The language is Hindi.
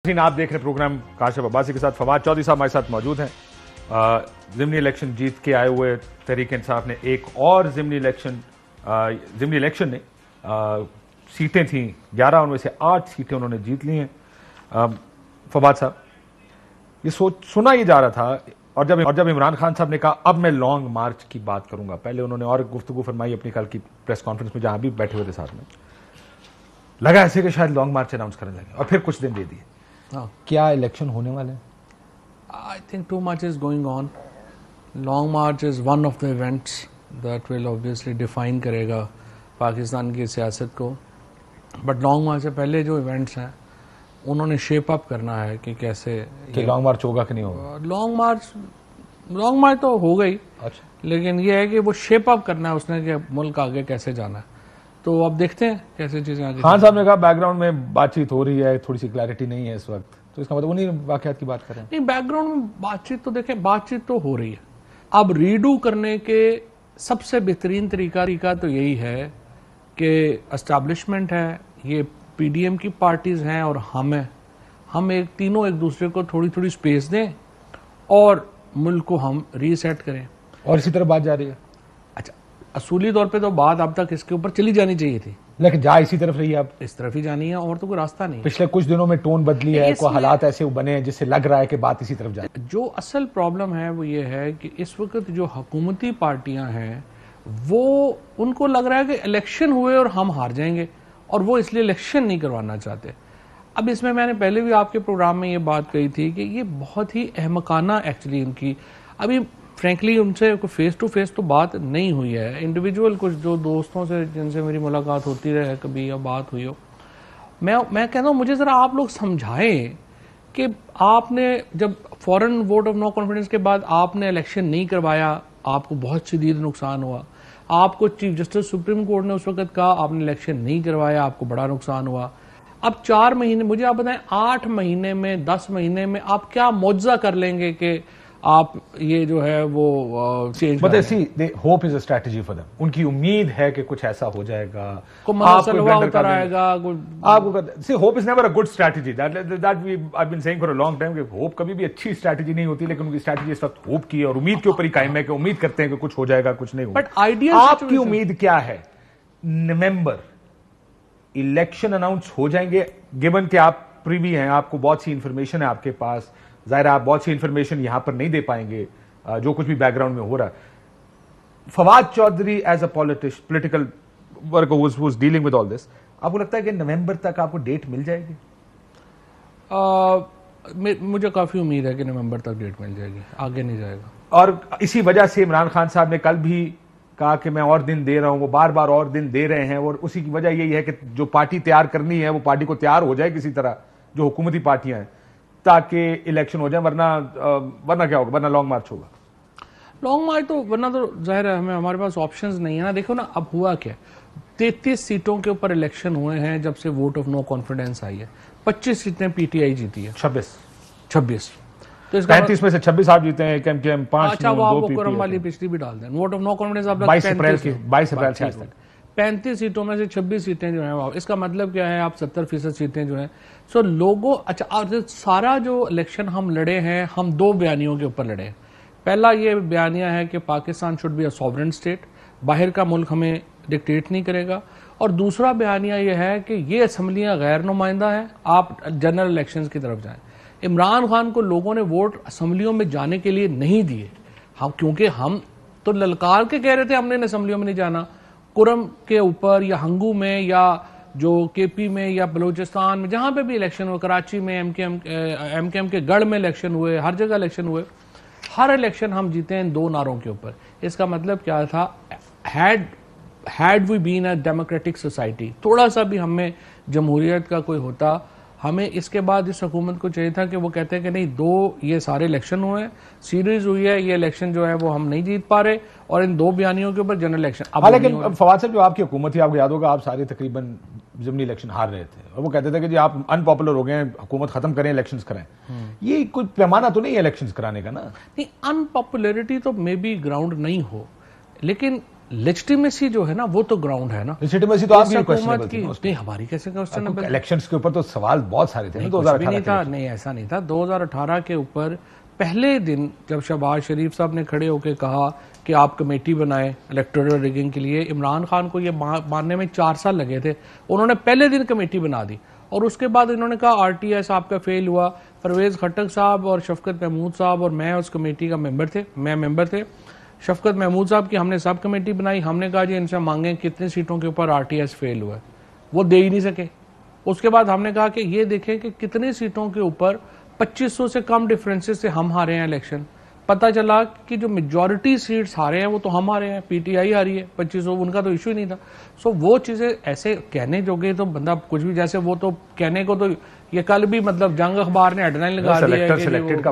आप देख रहे हैं प्रोग्राम काशिफ अब्बासी के साथ फवाद चौधरी साहब हमारे साथ मौजूद हैं। ज़िमनी इलेक्शन जीत के आए हुए तहरीक इंसाफ ने एक और ज़िमनी इलेक्शन ने सीटें थी 11, उनमें से 8 सीटें उन्होंने जीत ली हैं। फवाद साहब, ये सुना ही जा रहा था और जब इमरान खान साहब ने कहा अब मैं लॉन्ग मार्च की बात करूंगा, पहले उन्होंने और गुफ्तगू फरमाई अपनी कल की प्रेस कॉन्फ्रेंस में जहां भी बैठे हुए थे साथ में, लगा ऐसे कि शायद लॉन्ग मार्च अनाउंस करने लगे और फिर कुछ दिन दे दिए। क्या इलेक्शन होने वाले हैं? I think too much is going on. Long March is one of the events that will obviously define करेगा पाकिस्तान की सियासत को. But Long March से पहले जो events हैं उन्होंने शेप अप करना है कि कैसे कि लॉन्ग मार्च होगा कि नहीं होगा. लॉन्ग मार्च तो हो गई. अच्छा, लेकिन ये है कि वो शेप अप करना है उसने कि मुल्क आगे कैसे जाना है. तो अब देखते हैं कैसे चीजें आगे. खान साहब ने कहा बैकग्राउंड में बातचीत हो रही है, थोड़ी सी क्लैरिटी नहीं है इस वक्त, तो इसका मतलब उन्हीं वाकयात की बात कर रहे हैं. नहीं, बैकग्राउंड में बातचीत तो देखें, बातचीत तो हो रही है. अब रीडू करने के सबसे बेहतरीन तरीका तो यही है कि एस्टैब्लिशमेंट है, ये पीडीएम की पार्टीज हैं और हम तीनों एक दूसरे को थोड़ी थोड़ी स्पेस दें और मुल्क को हम रीसेट करें. और इसी तरह बात जा रही है. अच्छा, असूली तौर पे तो बात अब तक इसके ऊपर चली जानी चाहिए थी, लेकिन जा इसी तरफ रही है. अब इस तरफ ही जानी है और तो कोई रास्ता नहीं. पिछले कुछ दिनों में टोन बदली है, कोई हालात ऐसे बने हैं जिससे लग रहा है कि बात इसी तरफ जाए. जो असल प्रॉब्लम है वो ये है कि इस वक्त जो हुकूमती पार्टियां हैं वो उनको लग रहा है कि इलेक्शन हुए और हम हार जाएंगे और वो इसलिए इलेक्शन नहीं करवाना चाहते. अब इसमें मैंने पहले भी आपके प्रोग्राम में ये बात कही थी कि ये बहुत ही अहमकाना एक्चुअली इनकी अभी फ्रैंकली उनसे फेस टू फेस तो बात नहीं हुई है. इंडिविजुअल कुछ जो दोस्तों से जिनसे मेरी मुलाकात होती रहे कभी या बात हुई हो, मैं कहता हूँ मुझे ज़रा आप लोग समझाएं कि आपने जब foreign vote of no confidence के बाद आपने इलेक्शन नहीं करवाया, आपको बहुत शदीद नुकसान हुआ. आपको चीफ जस्टिस सुप्रीम कोर्ट ने उस वक्त कहा आपने इलेक्शन नहीं करवाया, आपको बड़ा नुकसान हुआ. अब 4 महीने, मुझे आप बताएं 8 महीने में 10 महीने में आप क्या मुआवजा कर लेंगे कि आप ये जो है वो change. But see hope is a strategy for them. उनकी उम्मीद है कि कुछ ऐसा हो जाएगा, उतर आएगा. आपको see hope is never a good strategy. That we I been saying for a long time कि होप कभी भी अच्छी स्ट्रेटजी नहीं होती, लेकिन उनकी स्ट्रेटजी इस वक्त होप की है और उम्मीद के ऊपर ही कायम है कि उम्मीद करते हैं कि कुछ हो जाएगा, कुछ नहीं होगा. बट आइडिया आपकी उम्मीद क्या है? नवंबर इलेक्शन अनाउंस हो जाएंगे, गिवन कि आप प्रीवी हैं, आपको बहुत सी इंफॉर्मेशन है आपके पास. जाहिर है आप बहुत सी इंफॉर्मेशन यहां पर नहीं दे पाएंगे जो कुछ भी बैकग्राउंड में हो रहा है. Fawad Chaudhry as a political worker was dealing with all this, आपको लगता है कि नवंबर तक आपको डेट मिल जाएगी? मुझे काफी उम्मीद है कि नवंबर तक डेट मिल जाएगी, आगे नहीं जाएगा. और इसी वजह से इमरान खान साहब ने कल भी कहा कि मैं और दिन दे रहा हूं, वो बार बार और दिन दे रहे हैं और उसी की वजह यही है कि जो पार्टी तैयार करनी है वो पार्टी को तैयार हो जाए किसी तरह, जो हुकूमती पार्टियां हैं, ताकि इलेक्शन हो जाए. वरना क्या होगा? वरना लॉन्ग मार्च होगा. लॉन्ग मार्च तो वरना तो जाहिर है हमारे पास ऑप्शंस नहीं है ना. देखो ना अब हुआ क्या, 33 सीटों के ऊपर इलेक्शन हुए हैं जब से वोट ऑफ नो कॉन्फिडेंस आई है. 25 सीटें पीटीआई जीती है. 26 तो इसका 35 में से 26 आप जीते हैं, एमकेएम 5. अच्छा, वो करम वाली पिछली भी डाल दें. वोट ऑफ नो कॉन्फिडेंस आप 22 अप्रैल से आज तक 35 सीटों में से 26 सीटें जो हैं, इसका मतलब क्या है, आप 70% सीटें जो हैं. सो लोगों, अच्छा, और सारा जो इलेक्शन हम लड़े हैं, हम 2 बयानियों के ऊपर लड़े हैं. पहला ये बयानिया है कि Pakistan should be a sovereign state, बाहर का मुल्क हमें डिक्टेट नहीं करेगा. और दूसरा बयानिया ये है कि ये असम्बलियां गैर नुमाइंदा हैं, आप जनरल इलेक्शंस की तरफ जाएं. इमरान खान को लोगों ने वोट असम्बलियों में जाने के लिए नहीं दिए, क्योंकि हम तो ललकार के कह रहे थे हमने असम्बलियों में नहीं जाना. कुरम के ऊपर या हंगू में या जो केपी में या बलूचिस्तान में जहां पे भी इलेक्शन हुए, कराची में एमकेएम के गढ़ में इलेक्शन हुए, हर जगह इलेक्शन हुए, हर इलेक्शन हम जीते हैं 2 नारों के ऊपर. इसका मतलब क्या था, had we been a democratic society, थोड़ा सा भी हमें जमहूरियत का कोई होता, हमें इसके बाद इस हुकूमत को चाहिए था कि वो कहते हैं कि नहीं, 2 ये सारे इलेक्शन हुए हैं, सीरीज हुई है, ये इलेक्शन जो है वो हम नहीं जीत पा रहे और इन 2 बयानियों के ऊपर जनरल इलेक्शन. लेकिन फवाद साहब, जो आपकी हुकूमत थी, आपको याद होगा आप सारे तकरीबन ज़िमनी इलेक्शन हार रहे थे और वो कहते थे कि जी आप अनपॉपुलर हो गए हैं, हुकूमत खत्म करें, इलेक्शंस करें. ये कोई पैमाना तो नहीं है इलेक्शंस कराने का ना? नहीं, अनपॉपुलरिटी तो मे बी ग्राउंड नहीं हो, लेकिन लेजिटिमेसी जो है ना वो तो ग्राउंड है ना। लेजिटिमेसी तो आपकी इस क्वेश्चनेबल हुकूमत थी की ना उसमें। नहीं, हमारी कैसे क्वेश्चन इलेक्शंस के ऊपर तो सवाल बहुत सारे थे ना कुछ भी नहीं 2018 था। नहीं, ऐसा नहीं था। 2018 के ऊपर पहले दिन जब शहबाज शरीफ साहब ने खड़े होकर कहा कि आप कमेटी बनाएं इलेक्टोरल रिगिंग के लिए, इमरान खान को ये मानने में 4 साल लगे थे। उन्होंने पहले दिन कमेटी बना दी और उसके बाद इन्होंने कहा आरटीएस आपका फेल हुआ। परवेज खट्टक साहब और शफकत महमूद साहब और मैं उस कमेटी का मेंबर थे। शफकत महमूद साहब की हमने सब कमेटी बनाई। हमने कहा जी इनसे मांगे कितनी सीटों के ऊपर आरटीएस फेल हुआ है, वो दे ही नहीं सके। उसके बाद हमने कहा कि ये देखें कि कितनी सीटों के ऊपर 2500 से कम डिफरेंसेस से हम हारे हैं इलेक्शन। पता चला कि जो मेजॉरिटी सीट्स हारे हैं वो तो हम हारे हैं, पीटीआई हारी है 2500, उनका तो इशू ही नहीं था। सो वो चीजें ऐसे कहने जोगे तो बंदा कुछ भी, जैसे वो तो कहने को तो ये कल भी मतलब जंग अखबार ने हेडलाइन लगा दी है कि सिलेक्टेड का